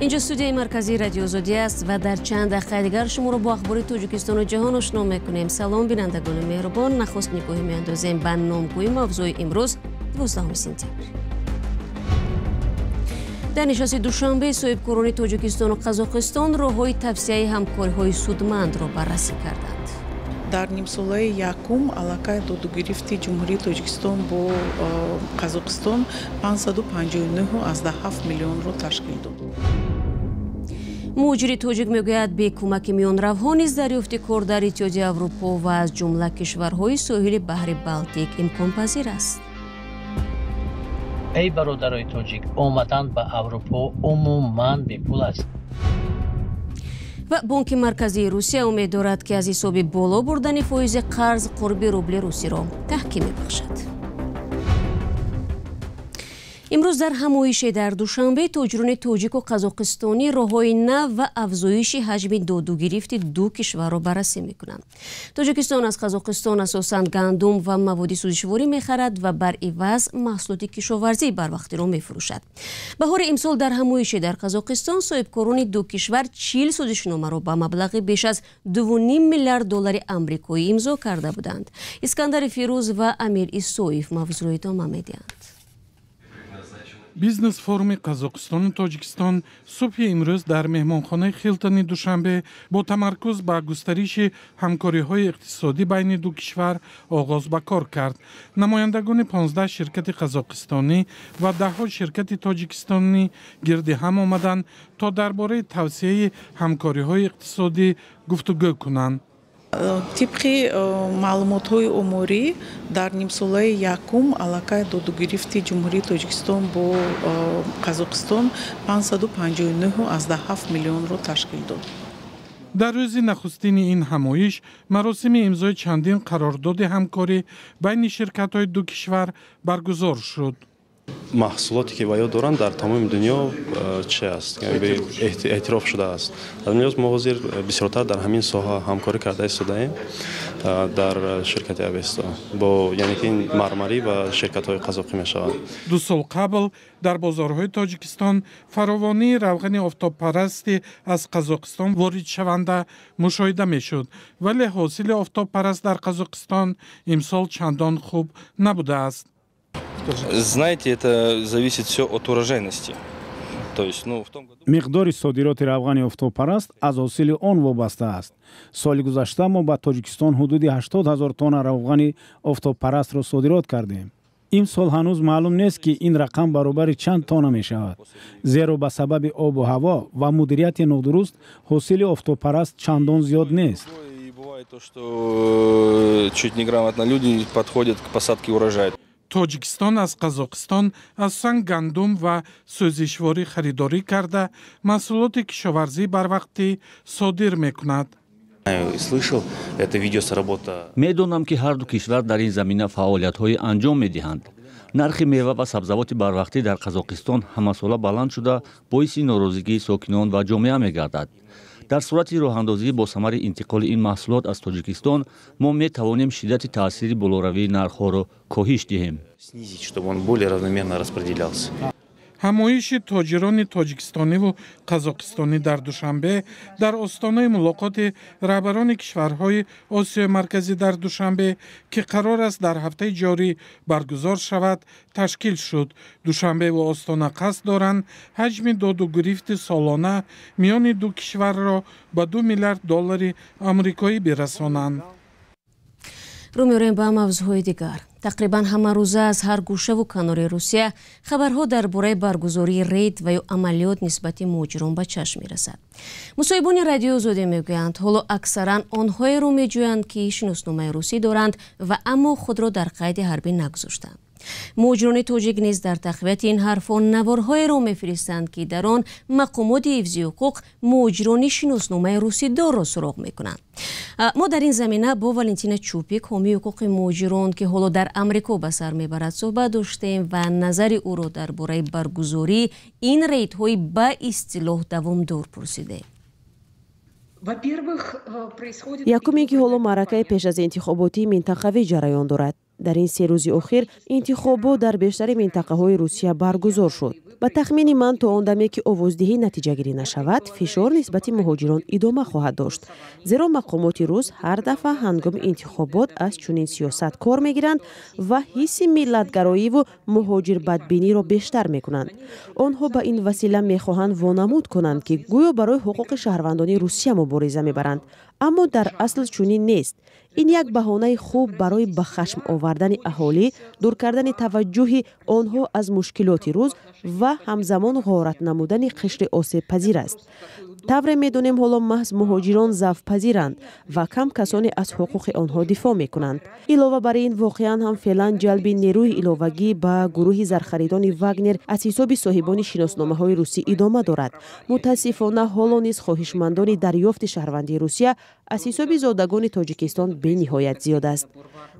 اینجا استودیوی مرکزی رادیو آزادی است و در چند دقیقه دیگر شما را با اخبار تاجیکستان و جهان آشنا می‌کنیم. سلام بینندگان مهربان، نخست نگاهی می‌اندازیم به نامگوی موضوع امروز 12 سپتامبر. در نشست دوشنبه صاحبکاران تاجیکستان و قزاقستان راه‌های توسعه همکاری‌های سودمند را بررسی کردند. در نیمساله یکم علاقه دادگیری جمهوری تاجیکستان با قزاقستان 559.7 میلیون را تشکیل داد. مجری تاجیک میگوید به کمک میانروها نیز دریافت کار در اتحادیه اروپا و از جمله کشورهای ساحل بحر بالتیک امکان پذیر است. ای برادرای تاجیک، آمدن به اروپا عموماً به پول است. و بانک مرکزی روسیه امید دارد که از حساب بالا بردن فایز قرض قرب روبل روسی را تحکیم بخشد. امروز در همایش در دوشنبه تاجران تاجیک و قزاقستانی راه‌های نو و افزایش حجم دادوگیرفت دو کشور را بررسی می‌کنند. تاجیکستان از قزاقستان اساساً گندم و مواد سوزشواری می‌خرد و بر عوض محصولات کشاورزی بروقتی را می‌فروشد. بهار امسال در همایش در قزاقستان صاحبکاران دو کشور 40 سازشنامه را با مبلغ بیش از 2.5 میلیارد دلار آمریکایی امضا کرده بودند. اسکندر فیروز و امیر ایسویف موضوع را ادامه می‌دهند. بیزنس فورум قزاقستان و تاجیکستان صبح امروز در مهمانخانه خیلتن دوشنبه با تمرکز بر گسترش همکاری‌های اقتصادی بین دو کشور آغاز به کار کرد. نمایندگان 15 شرکت قزاقستانی و 10 شرکت تاجیکستانی گرد هم آمدند تا درباره توسعه همکاری‌های اقتصادی گفتگو کنند. طبق معلومات‌های اموری در نیمساله یکم علاقه دادگیری جمهوری تاجیکستان با قزاقستان 559.7 میلیون را تشکیل داد. در روز نخستین این همایش مراسم امضای چندین قرارداد همکاری بین شرکت‌های دو کشور برگزار شد. محصولاتی که ویا دارند در تمام دنیا چه است؟ یعنی به اعتراف شده است. در نیاز مغازیر بسیارتر در همین ساحه همکاری کرده ایستاده‌ایم در شرکت اوستا با یعنی که این مرمری و شرکت‌های قزاقی می‌شود. 2 سال قبل در بازارهای تاجیکستان فراوانی روغن آفتابپرستی از قزاقستان وارد شونده مشاهده می‌شد، ولی حاصل آفتابپرست در قزاقستان امسال چندان خوب نبوده است. Знаете, это зависит все от урожайности. То есть, в том году миқдори содироти равғани офтобпараст аз ҳосили он вобаста аст. соли гузашта мо ба Тоҷикистон ҳудуди 80,000 тонна равғани офтобпарастро содирот кардем. имсол ҳанӯз маълум нест ки ин рақам баробари чанд тонна мешавад. зеро ба сабаби обу ҳаво ва мудирияти нодуруст ҳосили офтобпараст чандон зиёд нест. Бывает то, что чуть неграмотно люди подходят к посадке урожая. تاجیکستان از قزاقستان اساساً گندم و سوزشواری خریداری کرده محصولات کشاورزی بر وقتی صادر میکند. میدونم که هر دو کشور در این زمینه فعالیت‌های انجام می‌دهند. نرخ میوه و سبزوات بروقتی در قزاقستان همساله بلند شده باعث ناراضگی ساکنان و جامعه می‌گردد. در صورت راه‌اندازی با ثمر انتقال این محصولات از تاجیکستان ما می‌توانیم شدت تأثیر بالاروی نرخ‌ها را کاهش دهیم. همایش تاجران تاجیکستانی و قزاقستانی در دوشنبه در آستانه ملاقات رهبران کشورهای آسیای مرکزی در دوشنبه که قرار است در هفته جاری برگزار شود تشکیل شد. دوشنبه و آستانه قصد دارند حجم دادوگیرفت سالانه میان دو کشور را به 2 میلیارد دلار آمریکایی برسانند. رو می‌ریم با موضوعهای دیگر. تقریبا همه روزه از هر گوشه و کنار روسیه خبرها درباره برگزاری رید و یا عملیات نسبت مهاجران به چشم می‌رسد. مصاحبان رادیو آزادی میگویند حالا اکثرا آنهایی رو میجویند که شناسنامه روسی دارند و اما خود را در قید حربی نگذاشتند. مهاجران تاجیک نیز در تقویت این حرفان نوارهای را میفرستند که در آن مقامات حفظی حقوق مهاجران شناسنامه روسی دار را سراغ میکنند. ما در این زمینه با والنتینا چوپیک حامی حقوق مهاجران که حالا در امریکا به سر میبرد صحبت داشتیم و نظر او را درباره برگزاری این ریدهای به اصطلاح دوامدار پرسیدیم. якуме ки ҳоло маъракаи пеш аз интихоботии минтақавӣ ҷараён дорад. дар ин 3 рӯзи охир интихобот дар бештари минтақаҳои русия баргузор шуд. ба тахмини ман то он даме ки овоздиҳӣ натиҷагирӣ нашавад фишор нисбати муҳоҷирон идома хоҳад дошт, зеро мақомоти рус ҳар дафъа ҳангоми интихобот аз чунин сиёсат кор мегиранд ва ҳисси миллатгароиву муҳоҷирбадбиниро бештар мекунанд. онҳо ба ин васила мехоҳанд вонамуд конанд ки гӯё барои ҳуқуқи шаҳрвандони Русия мубориза мебаранд, аммо дар асл чунин нест. ин як баҳонаи хуб барои ба хашм овардани аҳолӣ, дур кардани таваҷҷӯҳи онҳо аз мушкилоти рӯз ва ҳамзамон ғорат намудани қишри осебпазир аст. тавре медонем ҳоло маҳз муҳоҷирон завпазиранд ва кам касоне аз ҳуқуқи онҳо дифоъ мекунанд. илова бар ин воқеан ҳам феълан ҷалби нерӯи иловагӣ ба гурӯҳи зархаридони Вагнер аз ҳисоби соҳибони шиносномаҳои русӣ идома дорад. мутаассифона ҳоло низ хоҳишмандони дарёфти шаҳрвандии Русия аз ҳисоби зодагони Тоҷикистон бениҳоят зиёд аст.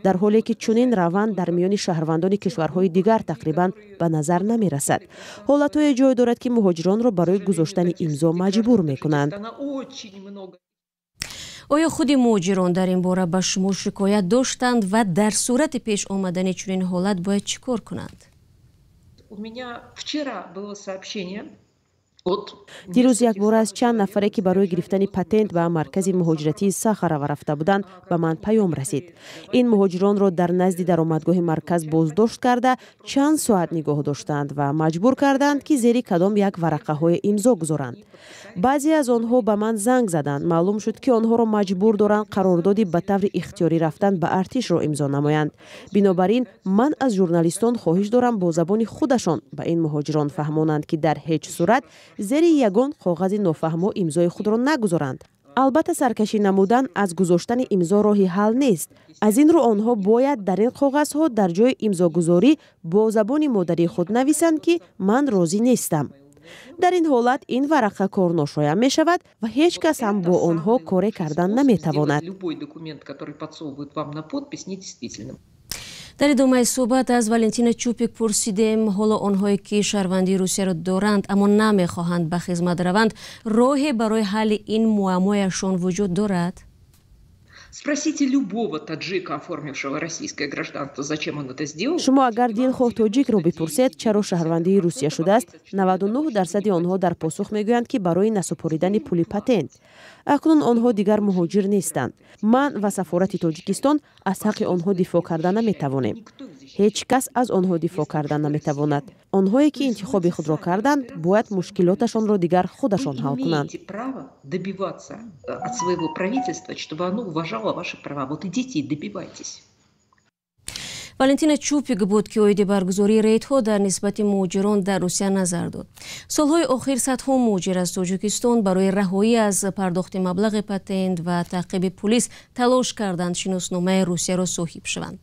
дар ҳоле ки чунин раванд дар миёни шаҳрвандони кишварҳои дигар тақрибан ба назар намерасад. ҳолатҳое ҷой дорад ки муҳоҷиронро барои гузоштани имзо маҷбур мекунанд. оё худи муҳоҷирон дар ин бора ба шумо шикоят доштанд ва дар сурати пеш омадани чунин ҳолат бояд чӣ кор кунанд? дирӯз якбора аз чанд нафаре ки барои гирифтани патент ба маркази муҳоҷиратии Сахарова рафта буданд ба ман паём расид. ин муҳоҷиронро дар назди даромадгоҳи марказ боздошт карда чанд соат нигоҳ доштанд ва маҷбур карданд ки зери кадом як варақаҳое имзо гузоранд. баъзе аз онҳо ба ман занг заданд. маълум шуд ки онҳоро маҷбур доранд қарордоди ба таври ихтиёрӣ рафтан ба артишро имзо намоянд. бинобар ин ман аз журналистон хоҳиш дорам бо забони худашон ба ин муҳоҷирон фаҳмонанд ки дар ҳеҷ сурат зери ягон коғази нофаҳмо имзои худро нагузоранд. албатта саркашӣ намудан аз гузоштани имзо роҳи ҳал нест. аз ин рӯ онҳо бояд дар ин коғазҳо дар ҷои имзогузорӣ бо забони модарии худ нависанд ки ман розӣ нестам. дар ин ҳолат ин варақа корношоя мешавад ва ҳеҷ кас ҳам бо онҳо коре кардан наметавонад. дар идомаи суҳбат аз Валентина Чупик пурсидем ҳоло онҳое ки шаҳрвандии Русияро доранд аммо намехоҳанд ба хизмат раванд, роҳе барои ҳалли ин муаммояшон вуҷуд дорад? Спросите любого таджика, оформившего российское гражданство, зачем он это сделал. шумо агар дилхоҳ тоҷикро бипурсед чаро шаҳрвандии Русия шудааст, 99% онҳо дар посух мегӯянд ки барои насупоридани пули патент. акнун онҳо дигар муҳоҷир нестанд. ман ва сафорати Тоҷикистон аз ҳаққи онҳо дифоъ карда наметавонем. ҳеҷ кас аз онҳо дифоъ карда наметавонад. онҳое ки интихоби худро карданд бояд мушкилоташонро дигар худашон ҳал кунанд. Добиваться от своего правительства, чтобы оно уважало ваши права. Вот идите и добивайтесь. Валентина Чупик буд ки оиди баргузории рейдҳо дар нисбати муҳоҷирон дар Русия назар дод. солҳои охир садҳо муҳоҷир аз Тоҷикистон барои раҳоӣ аз пардохти маблағи патент ва таъқиби пулис талош карданд шиносномаи Русияро соҳиб шаванд.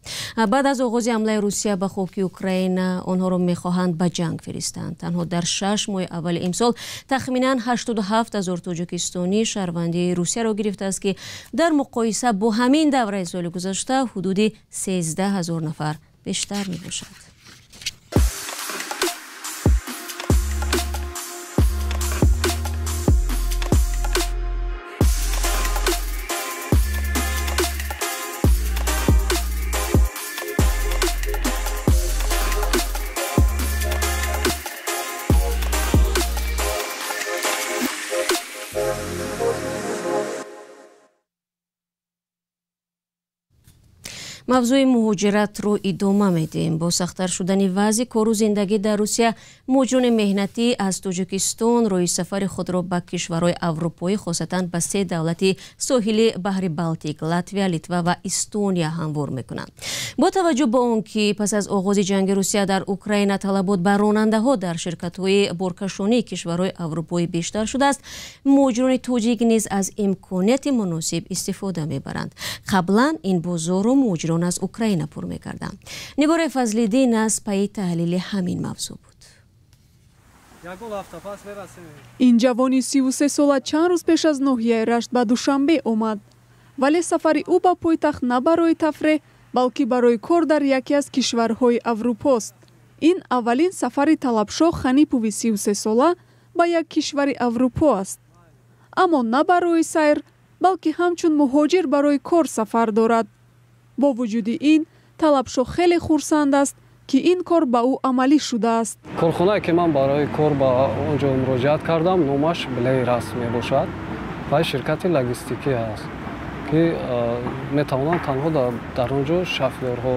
баъд аз оғози ҳамлаи Русия ба хоки Украина онҳоро мехоҳанд ба ҷанг фиристанд. танҳо дар 6 моҳи аввали имсол тахминан 87 000 тоҷикистонӣ шаҳрвандии Русияро гирифтааст ки дар муқоиса бо ҳамин давраи соли гузашта ҳудуди 13 000 нафар بیشتر می باشد. мавзӯи муҳоҷиратро идома медиҳем. бо сахттар шудани вазъи кору зиндагӣ дар Русия, муҳоҷирони меҳнатӣ аз Тоҷикистон роҳи сафари худро ба кишварҳои аврупоӣ, хосатан ба 3 давлати соҳили баҳри Балтик, Латвия, Литва ва Эстония ҳамвор мекунанд. бо таваҷҷӯҳ ба он ки пас аз оғози ҷанги Русия дар Украина талабот ба ронандаҳо дар ширкатҳои боркашонии кишварҳои аврупоӣ бештар шудааст, муҳоҷирони тоҷик низ аз имконияти муносиб истифода мебаранд. қаблан ин бозорро муҳоҷирон از اوکراین پر می‌کردند. نگار فضلیدین از پای تحلیل همین موضوع بود. این جوانی 33 ساله چند روز پیش از ناحیه رشت به دوشنبه آمد. ولی سفر او به پایتخت نه برای تفریح بلکه برای کار در یکی از کشورهای اروپا است. این اولین سفر طلبشاه خنیپوی 33 ساله به یک کشور اروپا است. اما نه برای سیر بلکه همچون مهاجر برای کار سفر دارد. با وجود این طلبشاه خیلی خرسند است ки ин кор ба ӯ амалӣ шудааст. корхонае ки ман барои кор ба он ҷо муроҷиат кардам, номаш Blairus мебошад ва ширкати логистикӣ аст ки метавонанд танҳо дар он ҷо шофёрҳо,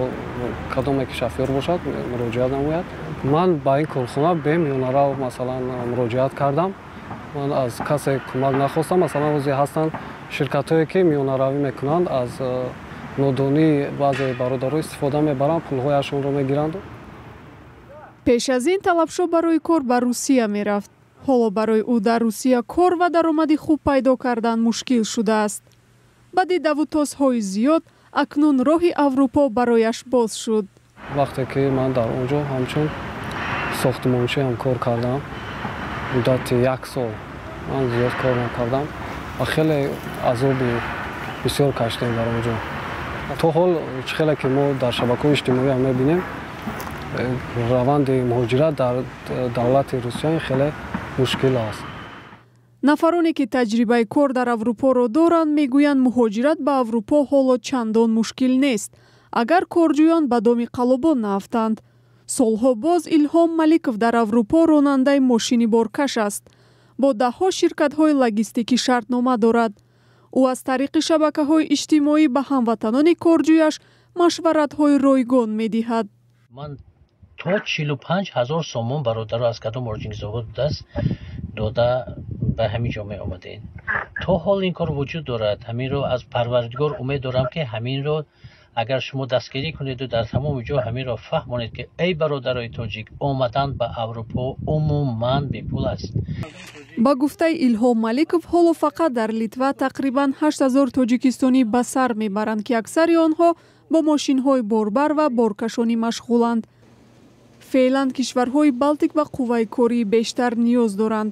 кадоме ки шофёр бошад муроҷиат намояд. ман ба ин корхона бе миёнарав масалан муроҷиат кардам. ман аз касе кӯмак нахостам. масалан рӯзе ҳастанд ширкатҳое ки миёнаравӣ мекунанд, аз нодонии баъзе бародарҳо истифода мебаранд, пулҳояшонро мегиранд. пеш аз ин талабшо барои кор ба Русия мерафт. ҳоло барои ӯ дар Русия кор ва даромади хуб пайдо кардан мушкил шудааст. баъди давутозҳои зиёд акнун роҳи Аврупо барояш боз шуд. вақте ки ман дар он ҷо ҳамчун сохтмончиам кор кардам, муддати 1 сол ман зиёд кор накардам ва хеле азоби бисёр каштем дар он ҷо. то ҳол хеле ки мо дар шабакаҳои иҷтимоӣ ҳам мебинем, раванди муҳоҷират дар давлати Русия хеле мушкил аст. нафароне ки таҷрибаи кор дар Аврупоро доранд мегӯянд муҳоҷират ба Аврупо ҳоло чандон мушкил нест, агар корҷӯён ба доми қалобон нафтанд. солҳо боз Илҳом Маликов дар Аврупо ронандаи мошини боркаш аст. бо даҳҳо ширкатҳои логистикӣ шартнома дорад. ӯ аз тариқи шабакаҳои иҷтимоӣ ба ҳамватанони корҷӯяш машваратҳои ройгон медиҳад. ман то 45 000 сомон бародаро аз кадом орҷингизовод даст дода ба ҳамин ҷо меомадем. то ҳол ин кор вуҷуд дорад. ҳаминро аз парвардигор умед дорам ки ҳаминро агар шумо дастгирӣ кунеду дар тамоми ҷо ҳаминро фаҳмонед ки эй бародарои тоҷик, омадан ба Аврупо умуман бепул аст. ба гуфтаи Илҳом Маликов ҳоло фақат дар Литва тақрибан 8000 тоҷикистонӣ ба сар мебаранд ки аксари онҳо бо мошинҳои борбар ва боркашонӣ машғуланд. феълан кишварҳои Балтик ба қувваи кории бештар ниёз доранд.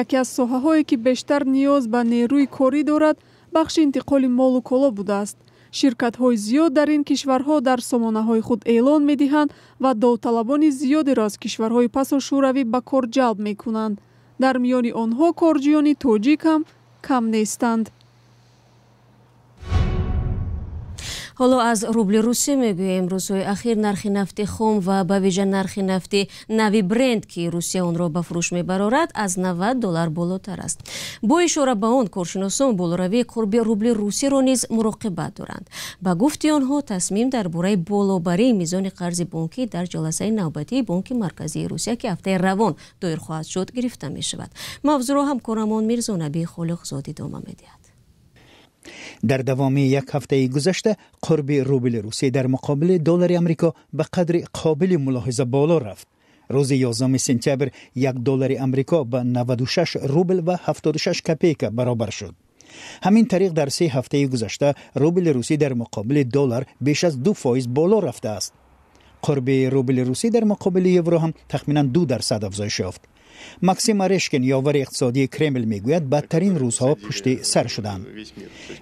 яке аз соҳаҳое ки бештар ниёз ба нерӯи корӣ дорад, бахши интиқоли молу коло будааст. ширкатҳои зиёд дар ин кишварҳо дар сомонаҳои худ эълон медиҳанд ва довталабони зиёдеро аз кишварҳои пасошӯравӣ ба кор ҷалб мекунанд. дар миёни онҳо корҷӯёни тоҷик ҳам кам нестанд. ҳоло аз рубли русия мегӯем. рӯзҳои ахир нархи нафти хом ва ба виҷа нархи нафти нави бренд ки русия онро ба фурӯш мебарорад аз $90 болотар аст. бо ишора ба он коршиносон болоравии қурби рубли русиро низ муроқибат доранд. ба гуфти онҳо тасмим дар бораи болобарии мизони қарзи бонкӣ дар ҷаласаи навбатии бонки марказии русия ки ҳафтаи равон доир хоҳад шуд гирифта мешавад. мавзӯъро ҳамкорамон Мирзонаби Холиқзод идома медиҳад. дар давоми як ҳафтаи гузашта қурби рубли русия дар муқобили доллари амрико ба қадри қобили мулоҳиза боло рафт. рӯзи 11 сентябр $1 амрико ба 96 рубл ва 76 копейка баробар шуд. ҳамин тариқ дар 3 ҳафтаи гузашта рубли русӣ дар муқобили доллар беш аз 2% боло рафтааст. қурби рубли русӣ дар муқобили евро ҳам тахминан 2% афзоиш ёфт. Максим Орешкин, ёвари иқтисодии Кремл, мегӯяд бадтарин рӯзҳо пушти сар шуданд.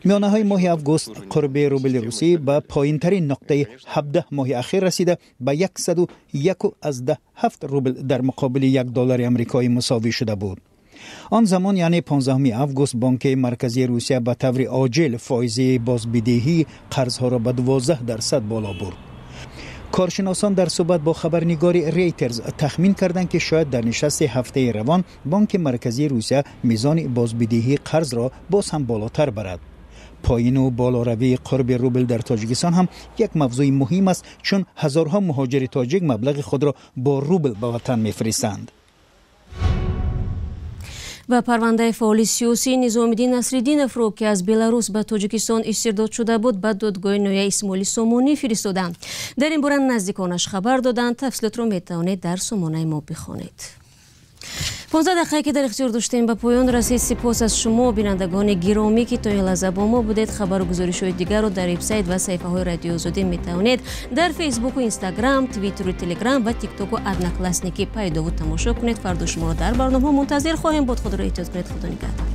миёнаҳои моҳи август қурби рубли русӣ ба поинтарин нуқтаи 17 моҳи ахир расида ба 101.7 рубл дар муқобили $1 амрикоӣ мусовӣ шуда буд. он замон яъне 15 август бонки марказии русия ба таври оҷил фоизи бозбидеҳии қарзҳоро ба 12% боло бурд. коршиносон дар суҳбат бо хабарнигори Reuters тахмин карданд ки шояд дар нишасти ҳафтаи равон бонки марказии русия мизони бозбидеҳии қарзро боз ҳам болотар барад. поину болоравии қурби рубл дар тоҷикистон ҳам як мавзӯи муҳим аст, чун ҳазорҳо муҳоҷири тоҷик маблағи худро бо рубл ба ватан мефиристанд. ва парвандаи фаъоли сиёсӣ Низомиддин Насриддиновро ки аз Беларус ба Тоҷикистон истирдод шуда буд ба додгоҳи ноҳияи Исмоили Сомонӣ фиристоданд. дар ин бора наздиконаш хабар доданд. тафсилотро метавонед дар сомонаи мо бихонед. 15 дақиқа ки дар ихтиёр доштем ба поён расид. сипос аз шумо бинандагони гиромӣ ки то ин лаҳза бо мо будед. хабару гузоришҳои дигарро дар вебсайт ва саҳифаҳои Радиои Озодӣ метавонед дар фейсбуку, инстаграм, твиттеру, телеграм ва тиктоку одноклассники пайдову тамошо кунед. фардо шуморо дар барномаҳо мунтазир хоҳем буд. худро эҳтиёт кунед. худо нигаҳдор.